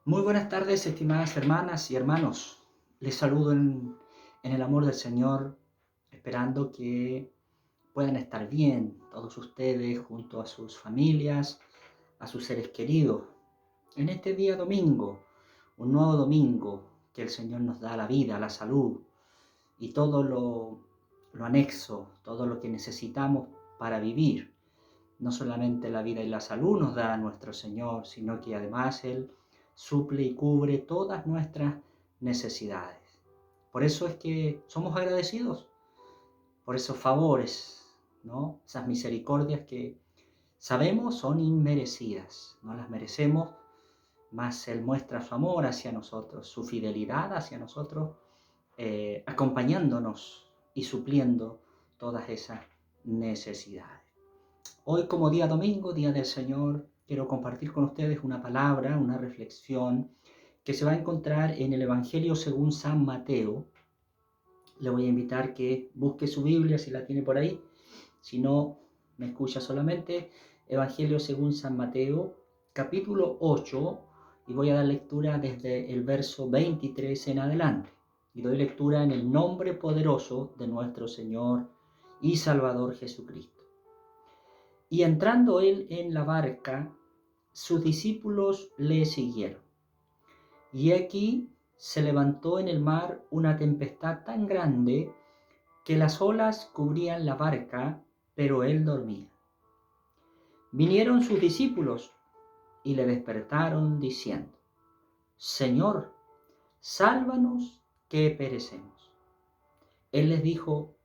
Muy buenas tardes, estimadas hermanas y hermanos. Les saludo en el amor del Señor, esperando que puedan estar bien todos ustedes junto a sus familias, a sus seres queridos. En este día domingo, un nuevo domingo que el Señor nos da la vida, la salud y todo lo anexo, todo lo que necesitamos para vivir. No solamente la vida y la salud nos da nuestro Señor, sino que además Él suple y cubre todas nuestras necesidades. Por eso es que somos agradecidos por esos favores, ¿no? Esas misericordias que sabemos son inmerecidas, no las merecemos, mas Él muestra su amor hacia nosotros, su fidelidad hacia nosotros, acompañándonos y supliendo todas esas necesidades. Hoy, como día domingo, día del Señor, quiero compartir con ustedes una palabra, una reflexión que se va a encontrar en el Evangelio según San Mateo. Le voy a invitar que busque su Biblia si la tiene por ahí. Si no, me escucha solamente. Evangelio según San Mateo, capítulo 8, y voy a dar lectura desde el verso 23 en adelante. Y doy lectura en el nombre poderoso de nuestro Señor y Salvador Jesucristo. Y entrando él en la barca, sus discípulos le siguieron. Y aquí se levantó en el mar una tempestad tan grande que las olas cubrían la barca, pero él dormía. Vinieron sus discípulos y le despertaron diciendo: Señor, sálvanos que perecemos. Él les dijo: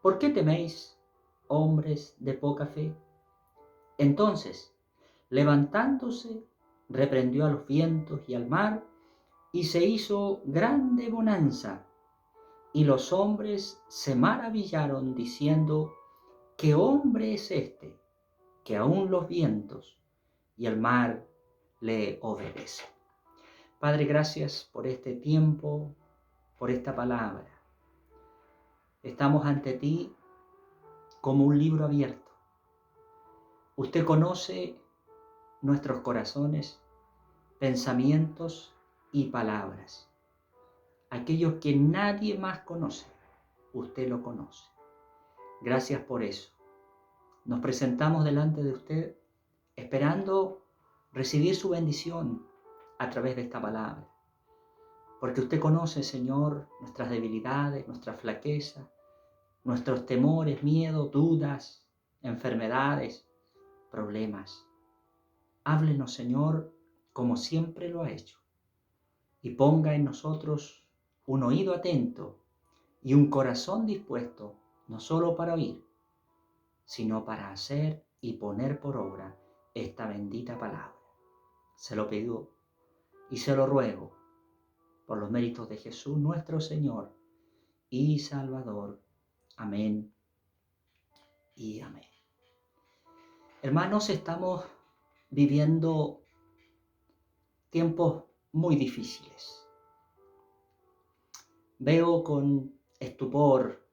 ¿por qué teméis, hombres de poca fe? Entonces, levantándose, reprendió a los vientos y al mar, y se hizo grande bonanza. Y los hombres se maravillaron, diciendo: ¿qué hombre es este, que aun los vientos y el mar le obedecen? Padre, gracias por este tiempo, por esta palabra. Estamos ante ti como un libro abierto. Usted conoce nuestros corazones, pensamientos y palabras. Aquellos que nadie más conoce, usted lo conoce. Gracias por eso. Nos presentamos delante de usted esperando recibir su bendición a través de esta palabra. Porque usted conoce, Señor, nuestras debilidades, nuestras flaquezas, nuestros temores, miedos, dudas, enfermedades, problemas. Háblenos, Señor, como siempre lo ha hecho, y ponga en nosotros un oído atento y un corazón dispuesto, no solo para oír, sino para hacer y poner por obra esta bendita palabra. Se lo pido y se lo ruego por los méritos de Jesús nuestro Señor y Salvador. Amén y amén. Hermanos, estamos viviendo tiempos muy difíciles. Veo con estupor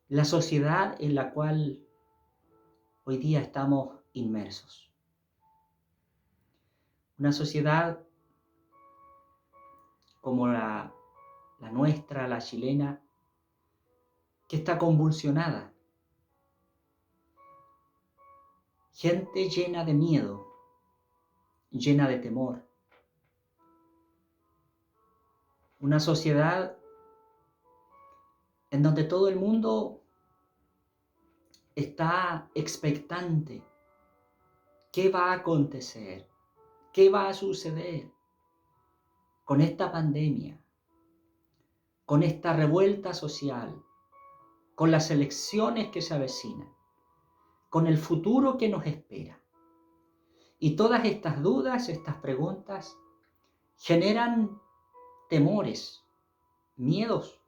la sociedad en la cual hoy día estamos inmersos. Una sociedad como la nuestra, la chilena, que está convulsionada. Gente llena de miedo, llena de temor. Una sociedad en donde todo el mundo está expectante. ¿Qué va a acontecer? ¿Qué va a suceder con esta pandemia? Con esta revuelta social, con las elecciones que se avecinan, con el futuro que nos espera. Y todas estas dudas, estas preguntas, generan temores, miedos.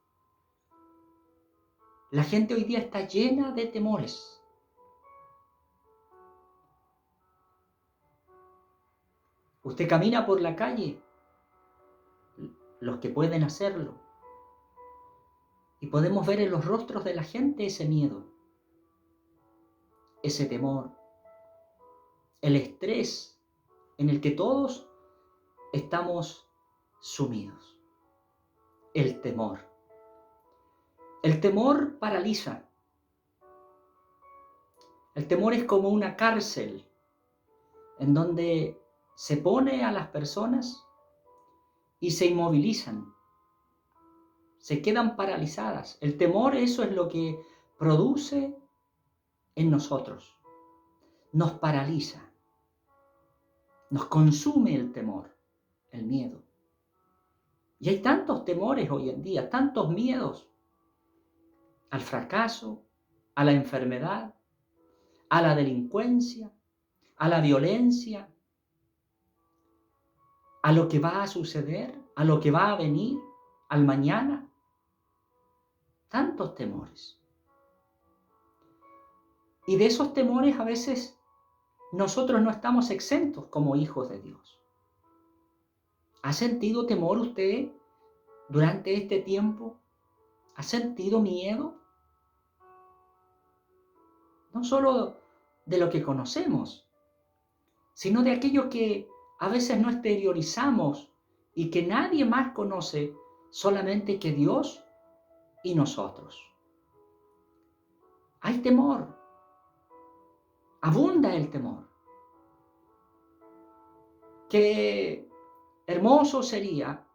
La gente hoy día está llena de temores. Usted camina por la calle, los que pueden hacerlo, y podemos ver en los rostros de la gente ese miedo, ese temor, el estrés en el que todos estamos sumidos. El temor. El temor paraliza. El temor es como una cárcel en donde se pone a las personas y se inmovilizan, se quedan paralizadas. El temor, eso es lo que produce en nosotros. Nos paraliza, nos consume el temor, el miedo. Y hay tantos temores hoy en día, tantos miedos al fracaso, a la enfermedad, a la delincuencia, a la violencia, a lo que va a suceder, a lo que va a venir, al mañana. Tantos temores. Y de esos temores a veces nosotros no estamos exentos como hijos de Dios. ¿Ha sentido temor usted durante este tiempo? ¿Ha sentido miedo? No solo de lo que conocemos, sino de aquello que a veces no exteriorizamos y que nadie más conoce, solamente que Dios y nosotros. Hay temor, abunda el temor. Qué hermoso sería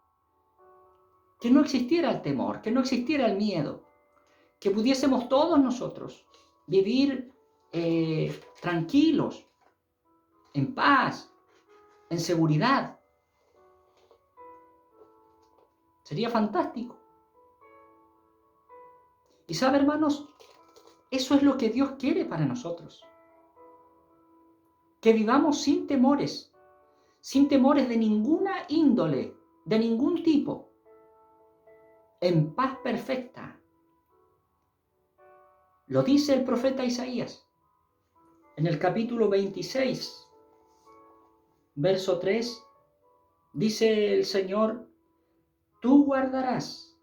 que no existiera el temor, que no existiera el miedo, que pudiésemos todos nosotros vivir tranquilos, en paz, en seguridad. Sería fantástico. Y sabe, hermanos, eso es lo que Dios quiere para nosotros. Que vivamos sin temores de ninguna índole, de ningún tipo, en paz perfecta. Lo dice el profeta Isaías en el capítulo 26, verso 3, dice el Señor: tú guardarás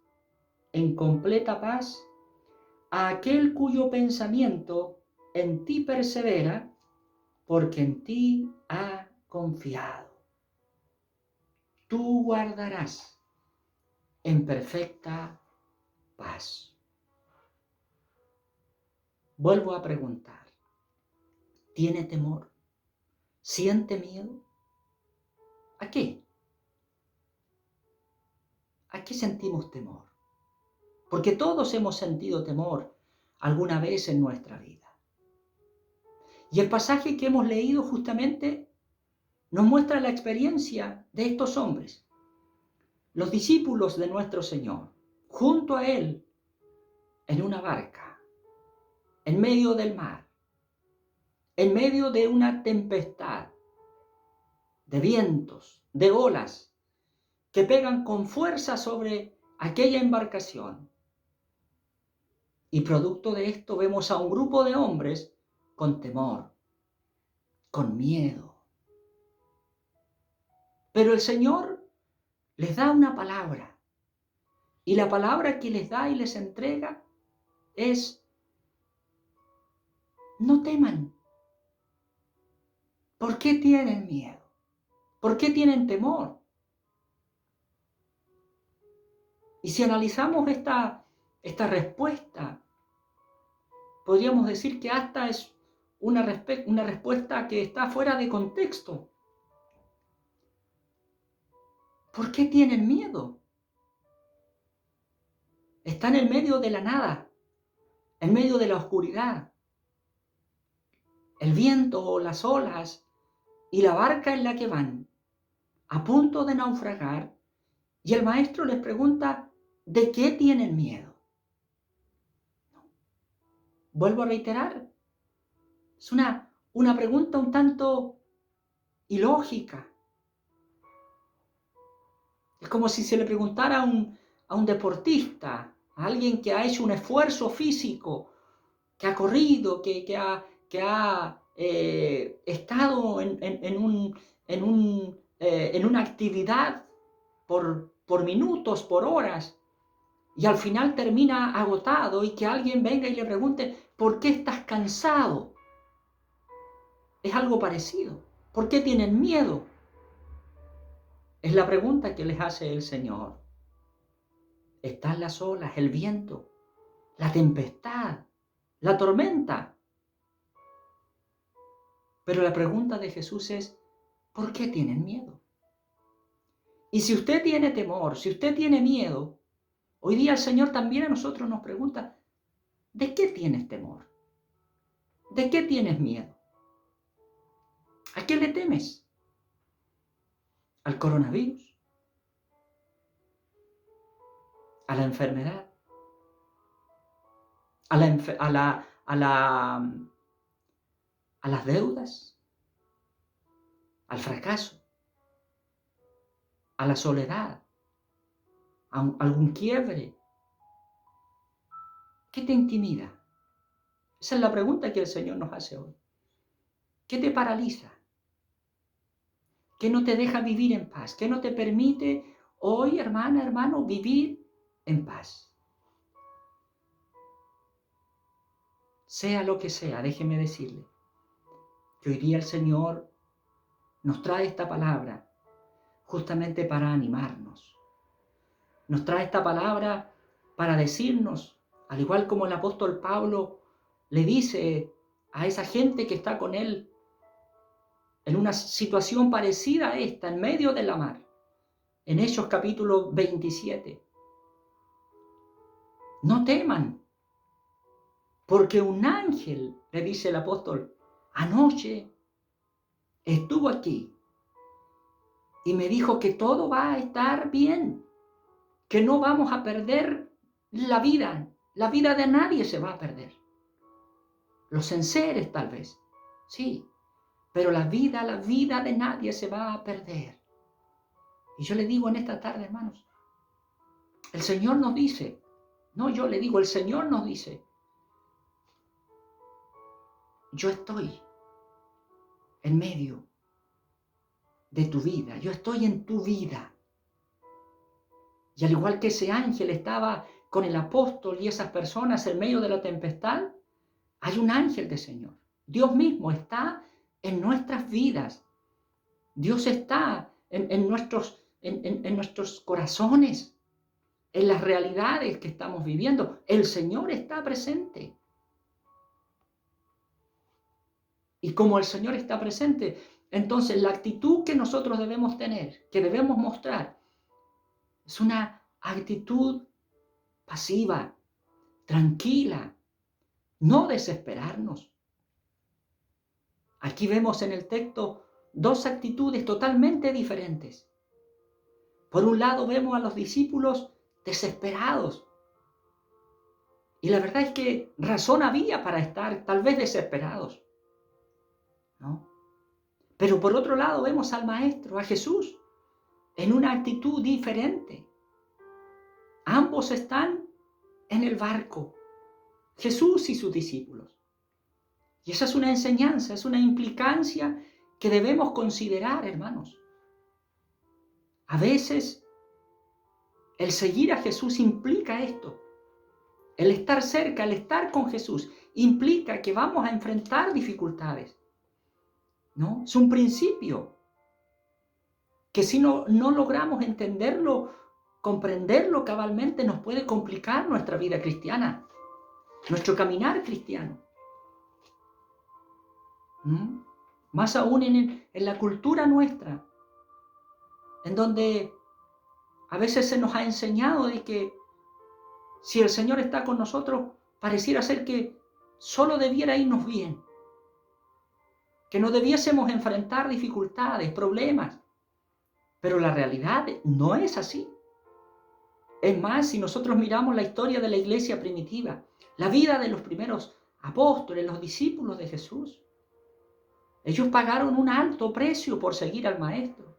en completa paz a aquel cuyo pensamiento en ti persevera, porque en ti ha confiado. Tú guardarás en perfecta paz. Vuelvo a preguntar, ¿tiene temor? ¿Siente miedo? ¿A qué? ¿A qué sentimos temor? Porque todos hemos sentido temor alguna vez en nuestra vida. Y el pasaje que hemos leído justamente nos muestra la experiencia de estos hombres, los discípulos de nuestro Señor, junto a Él, en una barca, en medio del mar, en medio de una tempestad, de vientos, de olas, que pegan con fuerza sobre aquella embarcación. Y producto de esto vemos a un grupo de hombres con temor, con miedo. Pero el Señor les da una palabra, y la palabra que les da y les entrega es: no teman. ¿Por qué tienen miedo? ¿Por qué tienen temor? Y si analizamos esta respuesta, podríamos decir que hasta es una respuesta que está fuera de contexto. ¿Por qué tienen miedo? Están en medio de la nada, en medio de la oscuridad. El viento, las olas y la barca en la que van, a punto de naufragar, y el maestro les pregunta: ¿de qué tienen miedo? Vuelvo a reiterar, es una pregunta un tanto ilógica. Es como si se le preguntara a un deportista, a alguien que ha hecho un esfuerzo físico, que ha corrido, que ha estado en una actividad por minutos, por horas, y al final termina agotado, y que alguien venga y le pregunte: ¿por qué estás cansado? Es algo parecido. ¿Por qué tienen miedo? Es la pregunta que les hace el Señor. Están las olas, el viento, la tempestad, la tormenta. Pero la pregunta de Jesús es, ¿por qué tienen miedo? Y si usted tiene temor, si usted tiene miedo, hoy día el Señor también a nosotros nos pregunta, ¿de qué tienes temor? ¿De qué tienes miedo? ¿A qué le temes? ¿Al coronavirus? ¿A la enfermedad? ¿A las deudas? ¿Al fracaso? ¿A la soledad? ¿A algún quiebre? ¿Qué te intimida? Esa es la pregunta que el Señor nos hace hoy. ¿Qué te paraliza? ¿Qué no te deja vivir en paz? ¿Qué no te permite hoy, hermana, hermano, vivir en paz? Sea lo que sea, déjeme decirle que hoy día el Señor nos trae esta palabra justamente para animarnos. Nos trae esta palabra para decirnos, al igual como el apóstol Pablo le dice a esa gente que está con él en una situación parecida a esta, en medio de la mar, en Hechos capítulo 27. No teman, porque un ángel, le dice el apóstol, anoche estuvo aquí y me dijo que todo va a estar bien, que no vamos a perder la vida de nadie se va a perder. Los enseres tal vez, sí, pero la vida de nadie se va a perder. Y yo le digo en esta tarde, hermanos, el Señor nos dice, no yo le digo, el Señor nos dice, yo estoy en medio de tu vida, yo estoy en tu vida. Y al igual que ese ángel estaba con el apóstol y esas personas en medio de la tempestad, hay un ángel del Señor. Dios mismo está en nuestras vidas. Dios está en nuestros corazones, en las realidades que estamos viviendo. El Señor está presente. Y como el Señor está presente, entonces la actitud que nosotros debemos tener, que debemos mostrar, es una actitud pasiva, tranquila, no desesperarnos. Aquí vemos en el texto dos actitudes totalmente diferentes. Por un lado vemos a los discípulos desesperados. Y la verdad es que razón había para estar tal vez desesperados, ¿no? Pero por otro lado vemos al Maestro, a Jesús, en una actitud diferente. Ambos están en el barco, Jesús y sus discípulos. Y esa es una enseñanza, es una implicancia que debemos considerar, hermanos. A veces el seguir a Jesús implica esto. El estar cerca, el estar con Jesús, implica que vamos a enfrentar dificultades, ¿no? Es un principio que si no logramos entenderlo, comprenderlo cabalmente, nos puede complicar nuestra vida cristiana, nuestro caminar cristiano. Más aún en la cultura nuestra, en donde a veces se nos ha enseñado de que si el Señor está con nosotros, pareciera ser que solo debiera irnos bien, que no debiésemos enfrentar dificultades, problemas. Pero la realidad no es así. Es más, si nosotros miramos la historia de la iglesia primitiva, la vida de los primeros apóstoles, los discípulos de Jesús, ellos pagaron un alto precio por seguir al Maestro.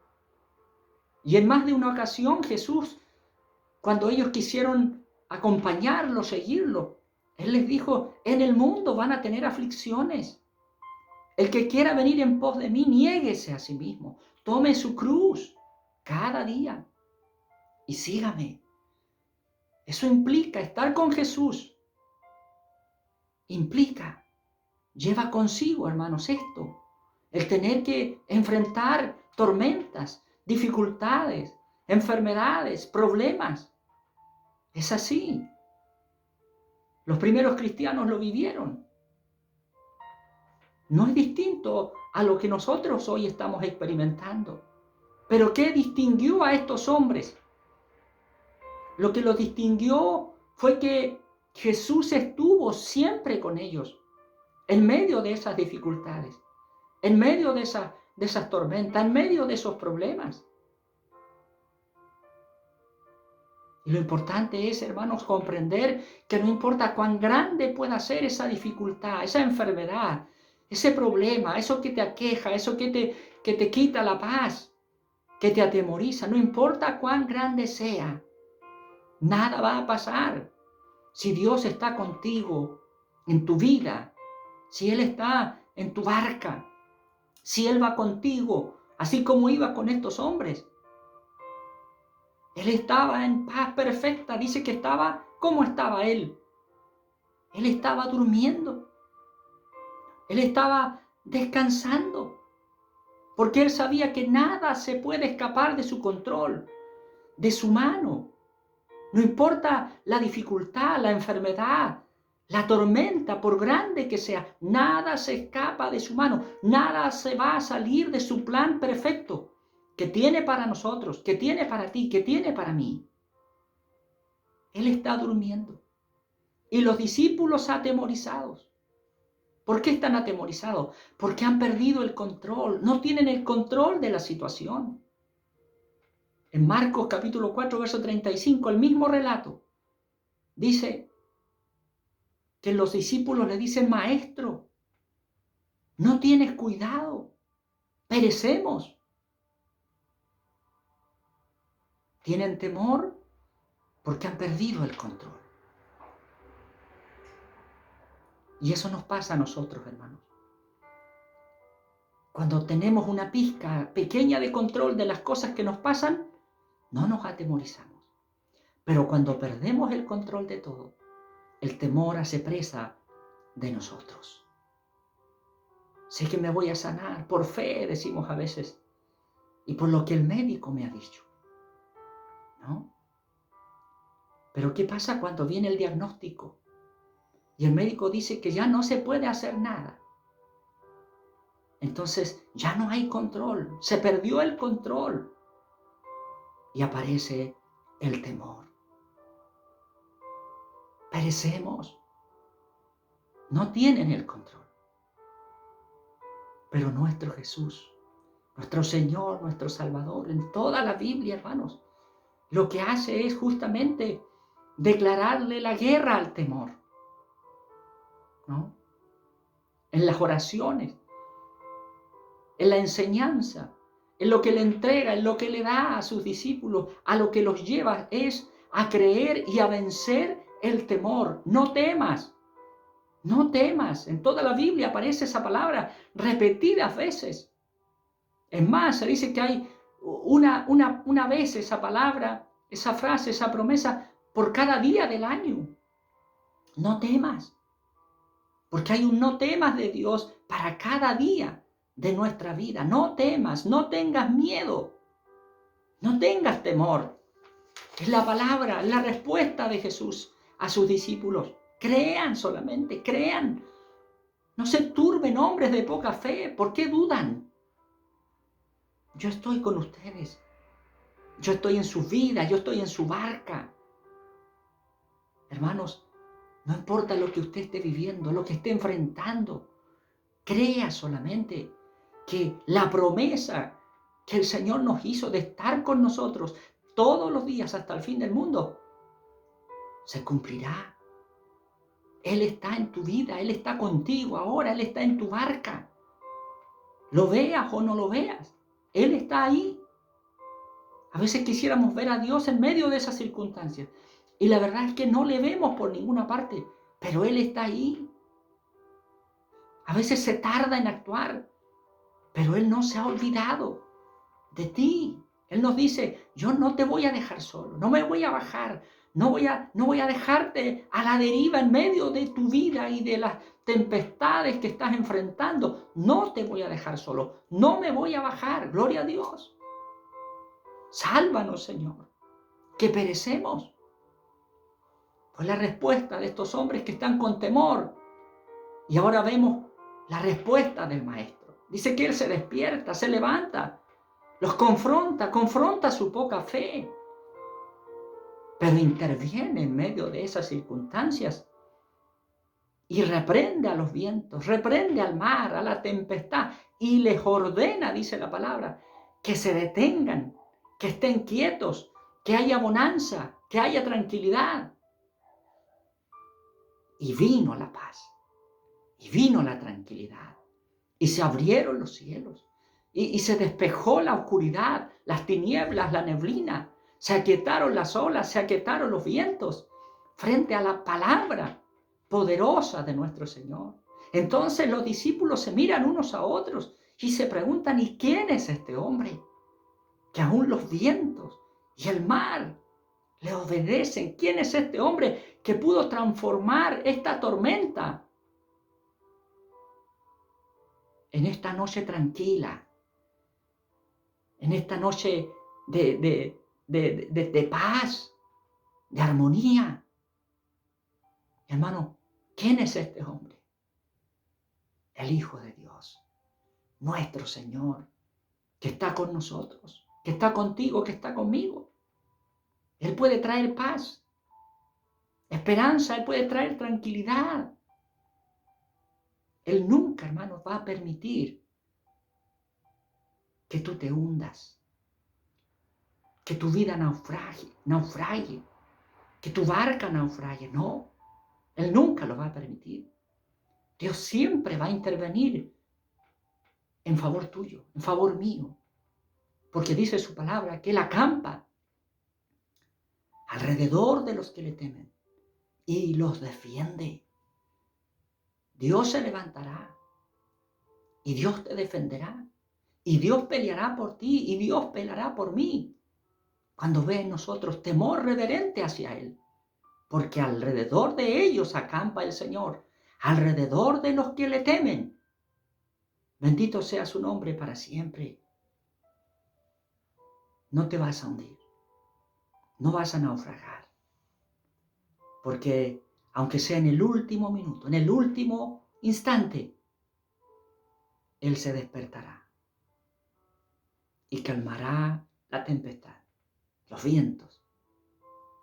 Y en más de una ocasión Jesús, cuando ellos quisieron acompañarlo, seguirlo, Él les dijo, en el mundo van a tener aflicciones. El que quiera venir en pos de mí, niéguese a sí mismo, tome su cruz cada día y sígame. Eso implica estar con Jesús. Lleva consigo, hermanos, esto. El tener que enfrentar tormentas, dificultades, enfermedades, problemas. Es así. Los primeros cristianos lo vivieron. No es distinto a lo que nosotros hoy estamos experimentando. Pero ¿qué distinguió a estos hombres? Lo que los distinguió fue que Jesús estuvo siempre con ellos, en medio de esas dificultades, en medio de esas tormentas, en medio de esos problemas. Y lo importante es, hermanos, comprender que no importa cuán grande pueda ser esa dificultad, esa enfermedad, ese problema, eso que te aqueja, eso que te quita la paz, que te atemoriza, no importa cuán grande sea, nada va a pasar. Si Dios está contigo en tu vida, si Él está en tu barca, si Él va contigo, así como iba con estos hombres. Él estaba en paz perfecta. Dice que estaba, ¿cómo estaba Él? Él estaba durmiendo. Él estaba descansando. Porque Él sabía que nada se puede escapar de su control, de su mano. No importa la dificultad, la enfermedad, la tormenta, por grande que sea, nada se escapa de su mano. Nada se va a salir de su plan perfecto que tiene para nosotros, que tiene para ti, que tiene para mí. Él está durmiendo. Y los discípulos atemorizados. ¿Por qué están atemorizados? Porque han perdido el control, no tienen el control de la situación. En Marcos capítulo 4, verso 35, el mismo relato, dice que los discípulos le dicen: Maestro, no tienes cuidado, perecemos. Tienen temor porque han perdido el control. Y eso nos pasa a nosotros, hermanos. Cuando tenemos una pizca pequeña de control de las cosas que nos pasan, no nos atemorizamos. Pero cuando perdemos el control de todo, el temor hace presa de nosotros. Sé que me voy a sanar, por fe decimos a veces, y por lo que el médico me ha dicho, ¿no? Pero ¿qué pasa cuando viene el diagnóstico y el médico dice que ya no se puede hacer nada? Entonces ya no hay control, se perdió el control y aparece el temor. Perecemos, no tienen el control. Pero nuestro Jesús, nuestro Señor, nuestro Salvador, en toda la Biblia, hermanos, lo que hace es justamente declararle la guerra al temor, ¿no? En las oraciones, en la enseñanza, en lo que le entrega, en lo que le da a sus discípulos, a lo que los lleva es a creer y a vencer el temor. No temas, no temas. En toda la Biblia aparece esa palabra repetidas veces. Es más, se dice que hay una vez esa palabra, esa frase, esa promesa por cada día del año. No temas, porque hay un no temas de Dios para cada día de nuestra vida. No temas, no tengas miedo, no tengas temor. Es la palabra, la respuesta de Jesús a sus discípulos. Crean solamente, crean. No se turben hombres de poca fe. ¿Por qué dudan? Yo estoy con ustedes. Yo estoy en su vida, yo estoy en su barca. Hermanos, no importa lo que usted esté viviendo, lo que esté enfrentando. Crea solamente que la promesa que el Señor nos hizo de estar con nosotros todos los días hasta el fin del mundo se cumplirá. Él está en tu vida, Él está contigo ahora, Él está en tu barca. Lo veas o no lo veas, Él está ahí. A veces quisiéramos ver a Dios en medio de esas circunstancias y la verdad es que no le vemos por ninguna parte, pero Él está ahí. A veces se tarda en actuar, pero Él no se ha olvidado de ti. Él nos dice: yo no te voy a dejar solo, no me voy a bajar, no voy a dejarte a la deriva en medio de tu vida y de las tempestades que estás enfrentando. No te voy a dejar solo, no me voy a bajar, gloria a Dios. Sálvanos, Señor, que perecemos. Pues la respuesta de estos hombres que están con temor. Y ahora vemos la respuesta del Maestro. Dice que Él se despierta, se levanta, los confronta su poca fe. Pero interviene en medio de esas circunstancias y reprende a los vientos, reprende al mar, a la tempestad y les ordena, dice la palabra, que se detengan, que estén quietos, que haya bonanza, que haya tranquilidad. Y vino la paz, y vino la tranquilidad, y se abrieron los cielos, y se despejó la oscuridad, las tinieblas, la neblina, se aquietaron las olas, se aquietaron los vientos, frente a la palabra poderosa de nuestro Señor. Entonces los discípulos se miran unos a otros y se preguntan, ¿y quién es este hombre? Que aún los vientos y el mar le obedecen. ¿Quién es este hombre que pudo transformar esta tormenta en esta noche tranquila, en esta noche de paz, de armonía? Hermano, ¿quién es este hombre? El Hijo de Dios, nuestro Señor, que está con nosotros, que está contigo, que está conmigo. Él puede traer paz, esperanza, Él puede traer tranquilidad. Él nunca, hermanos, va a permitir que tú te hundas, que tu vida naufrague, que tu barca naufrague. No, Él nunca lo va a permitir. Dios siempre va a intervenir en favor tuyo, en favor mío, porque dice su palabra que Él acampa alrededor de los que le temen y los defiende. Dios se levantará y Dios te defenderá y Dios peleará por ti y Dios peleará por mí cuando ve en nosotros temor reverente hacia Él, porque alrededor de ellos acampa el Señor, alrededor de los que le temen. Bendito sea su nombre para siempre. No te vas a hundir, no vas a naufragar, porque aunque sea en el último minuto, en el último instante, Él se despertará y calmará la tempestad, los vientos,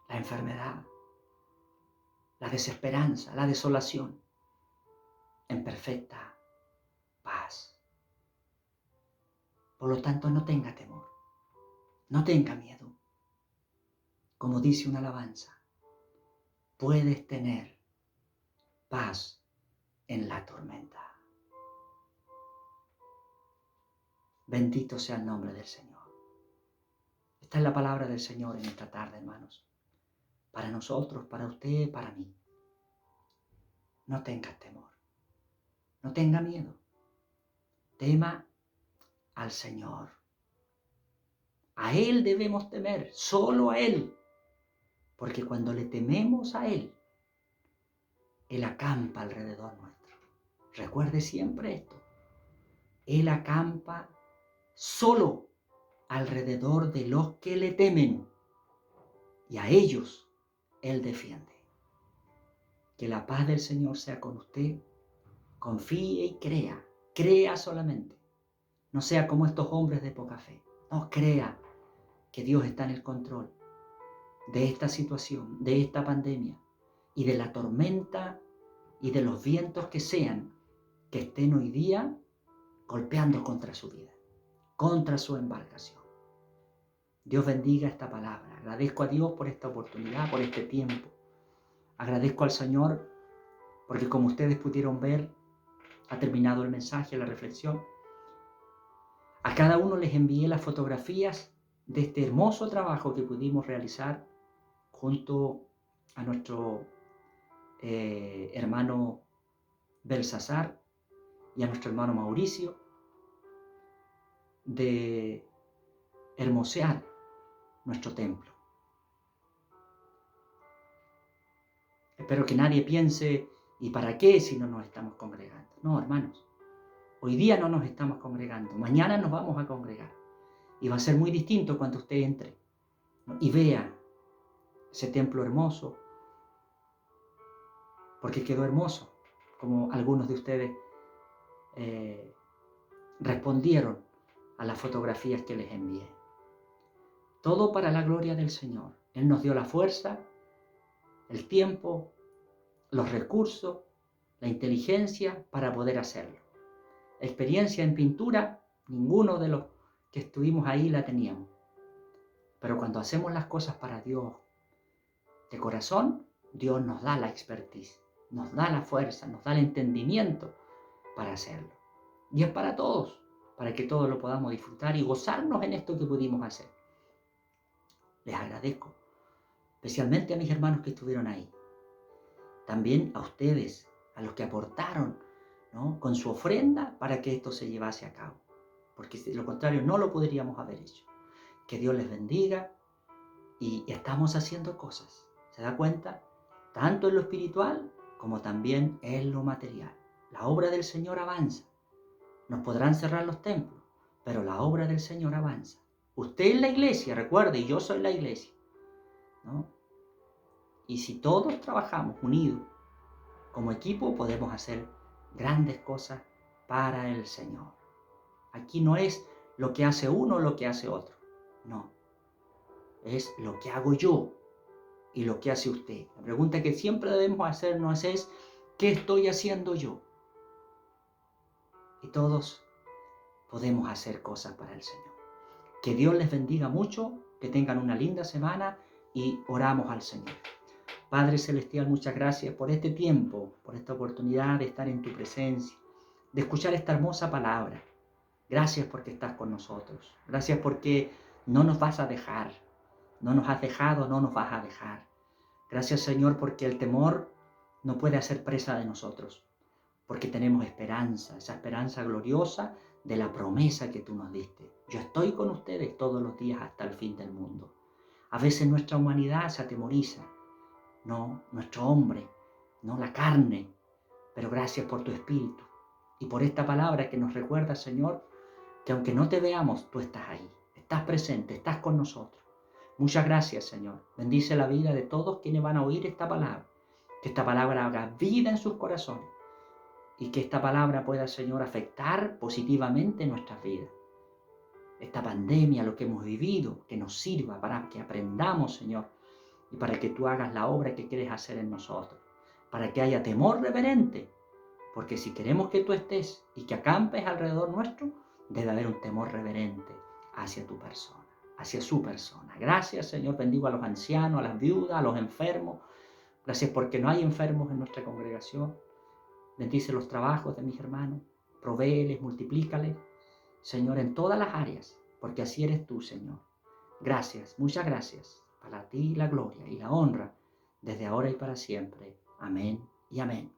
la enfermedad, la desesperanza, la desolación, en perfecta paz. Por lo tanto, no tenga temor, no tenga miedo. Como dice una alabanza, puedes tener paz en la tormenta. Bendito sea el nombre del Señor. Esta es la palabra del Señor en esta tarde, hermanos. Para nosotros, para usted, para mí. No tengas temor. No tenga miedo. Tema al Señor. A Él debemos temer, solo a Él. Porque cuando le tememos a Él, Él acampa alrededor nuestro. Recuerde siempre esto. Él acampa solo alrededor de los que le temen. Y a ellos Él defiende. Que la paz del Señor sea con usted. Confíe y crea. Crea solamente. No sea como estos hombres de poca fe. No, crea que Dios está en el control de esta situación, de esta pandemia y de la tormenta y de los vientos que sean que estén hoy día golpeando contra su vida, contra su embarcación. Dios bendiga esta palabra. Agradezco a Dios por esta oportunidad, por este tiempo. Agradezco al Señor porque, como ustedes pudieron ver, ha terminado el mensaje, la reflexión. A cada uno les envié las fotografías de este hermoso trabajo que pudimos realizar junto a nuestro hermano Belsasar y a nuestro hermano Mauricio, de hermosear nuestro templo. Espero que nadie piense, ¿y para qué si no nos estamos congregando? No, hermanos, hoy día no nos estamos congregando, mañana nos vamos a congregar, Y va a ser muy distinto cuando usted entre, ¿no?, y vea ese templo hermoso, porque quedó hermoso, como algunos de ustedes respondieron a las fotografías que les envié. Todo para la gloria del Señor. Él nos dio la fuerza, el tiempo, los recursos, la inteligencia para poder hacerlo. Experiencia en pintura, ninguno de los que estuvimos ahí la teníamos. Pero cuando hacemos las cosas para Dios de corazón, Dios nos da la expertise, nos da la fuerza, nos da el entendimiento para hacerlo. Y es para todos, para que todos lo podamos disfrutar y gozarnos en esto que pudimos hacer. Les agradezco, especialmente a mis hermanos que estuvieron ahí. También a ustedes, a los que aportaron, ¿no?, con su ofrenda para que esto se llevase a cabo. Porque de lo contrario no lo podríamos haber hecho. Que Dios les bendiga y estamos haciendo cosas. ¿Se da cuenta? Tanto en lo espiritual como también en lo material. La obra del Señor avanza. Nos podrán cerrar los templos, pero la obra del Señor avanza. Usted es la iglesia, recuerde, y yo soy la iglesia, ¿no? Y si todos trabajamos unidos como equipo, podemos hacer grandes cosas para el Señor. Aquí no es lo que hace uno o lo que hace otro. No. Es lo que hago yo y lo que hace usted. La pregunta que siempre debemos hacernos es, ¿qué estoy haciendo yo? Y todos podemos hacer cosas para el Señor. Que Dios les bendiga mucho, que tengan una linda semana y oramos al Señor. Padre Celestial, muchas gracias por este tiempo, por esta oportunidad de estar en tu presencia, de escuchar esta hermosa palabra. Gracias porque estás con nosotros. Gracias porque no nos vas a dejar. No nos has dejado, no nos vas a dejar. Gracias, Señor, porque el temor no puede hacer presa de nosotros, porque tenemos esperanza, esa esperanza gloriosa de la promesa que tú nos diste. Yo estoy con ustedes todos los días hasta el fin del mundo. A veces nuestra humanidad se atemoriza, no nuestro hombre, no la carne, pero gracias por tu Espíritu y por esta palabra que nos recuerda, Señor, que aunque no te veamos, tú estás ahí, estás presente, estás con nosotros. Muchas gracias, Señor. Bendice la vida de todos quienes van a oír esta palabra, que esta palabra haga vida en sus corazones y que esta palabra pueda, Señor, afectar positivamente nuestras vidas. Esta pandemia, lo que hemos vivido, que nos sirva para que aprendamos, Señor, y para que tú hagas la obra que quieres hacer en nosotros, para que haya temor reverente, porque si queremos que tú estés y que acampes alrededor nuestro, debe haber un temor reverente hacia tu persona, hacia su persona. Gracias, Señor, bendigo a los ancianos, a las viudas, a los enfermos. Gracias porque no hay enfermos en nuestra congregación. Bendice los trabajos de mis hermanos, provéeles, multiplícales, Señor, en todas las áreas, porque así eres tú, Señor. Gracias, muchas gracias. Para ti la gloria y la honra, desde ahora y para siempre. Amén y amén.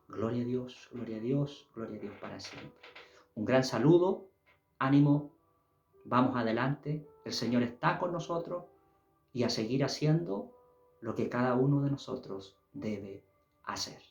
Gloria a Dios, gloria a Dios, gloria a Dios para siempre. Un gran saludo, ánimo, vamos adelante, el Señor está con nosotros y a seguir haciendo lo que cada uno de nosotros debe hacer.